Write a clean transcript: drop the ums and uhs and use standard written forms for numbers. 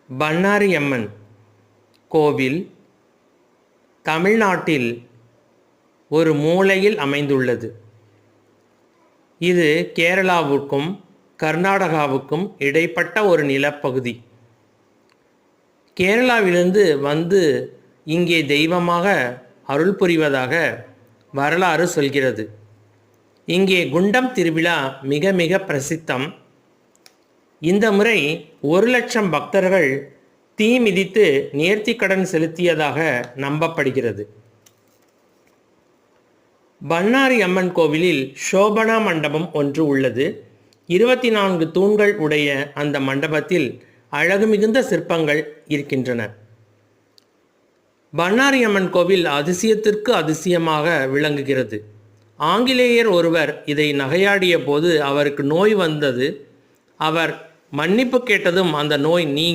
பண்ணாரி அம்மன் கோவில் தமிழ்நாட்டில் ஒரு மூலையில் அமைந்துள்ளது. இது கேரளாவுக்கும் கர்நாடகாவுக்கும் இடைப்பட்ட ஒரு நிலப்பகுதி. கேரளாவிலிருந்து வந்து இங்கே தெய்வமாக அருள் புரிவதாக வரலாறு சொல்கிறது. இங்கே குண்டம் திருவிழா மிக மிக பிரசித்தம். இந்த முறை 1,00,000 பக்தர்கள் தீ மிதித்து நேர்த்திக்கடன் செலுத்தியதாக நம்பப்படுகிறது. பண்ணாரி அம்மன் கோவிலில் சோபனா மண்டபம் ஒன்று உள்ளது. 24 தூண்கள் உடைய அந்த மண்டபத்தில் அழகு மிகுந்த சிற்பங்கள் இருக்கின்றன. பண்ணாரி அம்மன் கோவில் அதிசயத்திற்கு அதிசயமாக விளங்குகிறது. ஆங்கிலேயர் ஒருவர் இதை நகையாடிய போது அவருக்கு நோய் வந்தது. அவர் மன்னிப்பு கேட்டதும் அந்த நோய் நீங்கி